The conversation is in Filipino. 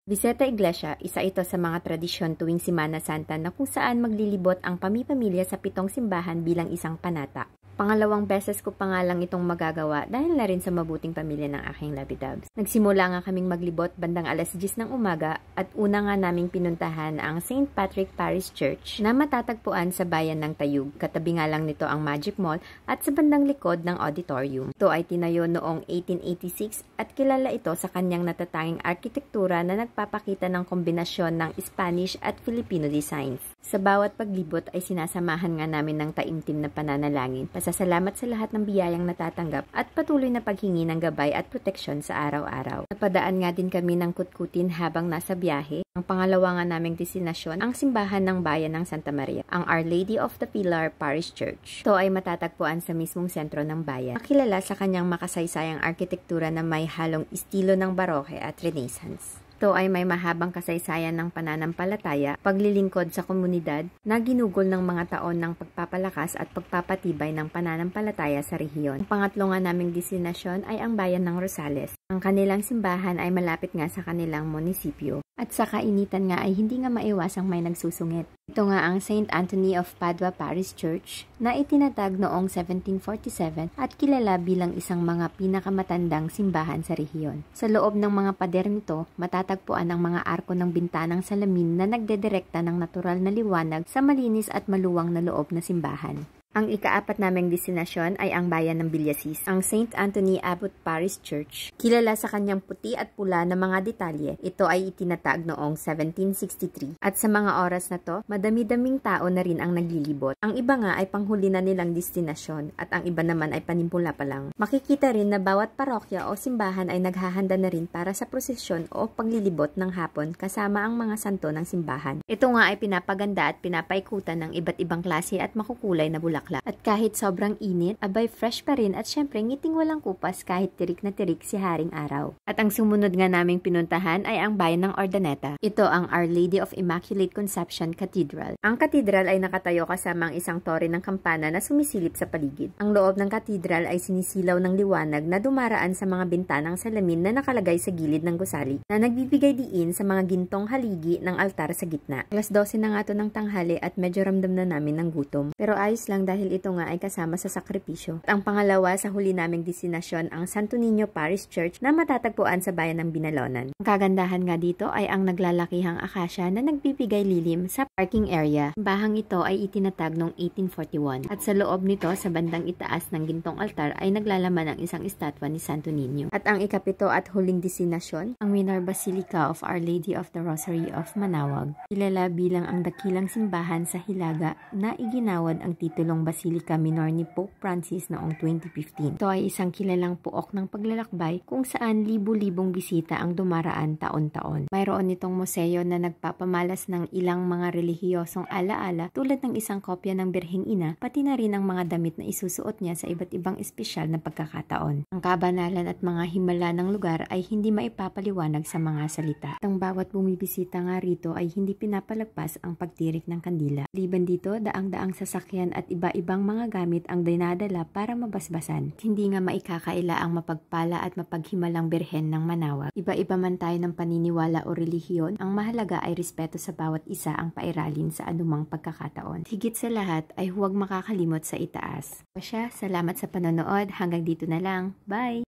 Visita Iglesia, isa ito sa mga tradisyon tuwing Semana Santa na kung saan maglilibot ang pamipamilya sa 7 simbahan bilang isang panata. Pangalawang beses ko pa nga lang itong magagawa dahil na rin sa mabuting pamilya ng aking labidabs. Nagsimula nga kaming maglibot bandang alas 10 ng umaga at una nga naming pinuntahan ang St. Patrick Parish Church na matatagpuan sa bayan ng Tayug. Katabi nga lang nito ang Magic Mall at sa bandang likod ng auditorium. Ito ay tinayo noong 1886 at kilala ito sa kanyang natatanging arkitektura na nagpapakita ng kombinasyon ng Spanish at Filipino designs. Sa bawat paglibot ay sinasamahan nga namin ng taimtim na pananalangin. Pasasalamat sa lahat ng biyayang natatanggap at patuloy na paghingi ng gabay at proteksyon sa araw-araw. Napadaan nga din kami ng kutkutin habang nasa biyahe. Ang pangalawa nga naming destinasyon, ang simbahan ng bayan ng Santa Maria, ang Our Lady of the Pilar Parish Church. Ito ay matatagpuan sa mismong sentro ng bayan. Makilala sa kanyang makasaysayang arkitektura na may halong estilo ng Baroque at Renaissance. Ito ay may mahabang kasaysayan ng pananampalataya, paglilingkod sa komunidad na ginugol ng mga taon ng pagpapalakas at pagpapatibay ng pananampalataya sa rehiyon. Ang pangatlo nga naming destinasyon ay ang bayan ng Rosales. Ang kanilang simbahan ay malapit nga sa kanilang munisipyo. At sa kainitan nga ay hindi nga maiwasang may nagsusungit. Ito nga ang St. Anthony of Padua Parish Church na itinatag noong 1747 at kilala bilang isang mga pinakamatandang simbahan sa rehiyon. Sa loob ng mga pader nito, matatagpuan ang mga arko ng bintanang salamin na nagdedirekta ng natural na liwanag sa malinis at maluwang na loob na simbahan. Ang ikaapat naming destinasyon ay ang bayan ng Villasis, ang St. Anthony Abbot Parish Church. Kilala sa kanyang puti at pula na mga detalye, ito ay itinatag noong 1763. At sa mga oras na to, madami-daming tao na rin ang naglilibot. Ang iba nga ay panghuli na nilang destinasyon at ang iba naman ay panimpula pa lang. Makikita rin na bawat parokya o simbahan ay naghahanda na rin para sa prosesyon o paglilibot ng hapon kasama ang mga santo ng simbahan. Ito nga ay pinapaganda at pinapaikutan ng iba't ibang klase at makukulay na bulaklak. At kahit sobrang init, abay fresh pa rin at syempre ngiting walang kupas kahit tirik na tirik si Haring Araw. At ang sumunod nga naming pinuntahan ay ang bayan ng Urdaneta. Ito ang Our Lady of Immaculate Conception Cathedral. Ang katedral ay nakatayo kasama ang isang tore ng kampana na sumisilip sa paligid. Ang loob ng katedral ay sinisilaw ng liwanag na dumaraan sa mga bintanang salamin na nakalagay sa gilid ng gusali na nagbibigay diin sa mga gintong haligi ng altar sa gitna. Alas 12 na nga to ng tanghali at medyo ramdam na namin ng gutom. Pero ayos lang dahil ito nga ay kasama sa sakripisyo. At ang pangalawa sa huli naming destinasyon ang Santo Niño Parish Church na matatagpuan sa bayan ng Binalonan. Ang kagandahan nga dito ay ang naglalakihang akasya na nagbibigay lilim sa parking area. Bahang ito ay itinatag noong 1841 at sa loob nito sa bandang itaas ng gintong altar ay naglalaman ng isang estatwa ni Santo Niño. At ang ikapito at huling destinasyon, ang Minor Basilica of Our Lady of the Rosary of Manaoag. Kilala bilang ang dakilang simbahan sa Hilaga na iginawad ang titulong Basilica Minor ni Pope Francis noong 2015. Ito ay isang kilalang puok ng paglalakbay kung saan libu-libong bisita ang dumaraan taon-taon. Mayroon nitong museo na nagpapamalas ng ilang mga relihiyosong alaala tulad ng isang kopya ng Birheng Ina, pati na rin ang mga damit na isusuot niya sa iba't ibang espesyal na pagkakataon. Ang kabanalan at mga himala ng lugar ay hindi maipapaliwanag sa mga salita. Ang bawat bumibisita nga rito ay hindi pinapalagpas ang pagtirik ng kandila. Liban dito, daang-daang sasakyan at iba-ibang mga gamit ang dinadala para mabasbasan. Hindi nga maikakaila ang mapagpala at mapaghimalang birhen ng Manaoag. Iba-iba man tayo ng paniniwala o relihiyon, ang mahalaga ay respeto sa bawat isa ang pairalin sa anumang pagkakataon. Higit sa lahat ay huwag makakalimot sa itaas. O siya, salamat sa panonood. Hanggang dito na lang. Bye!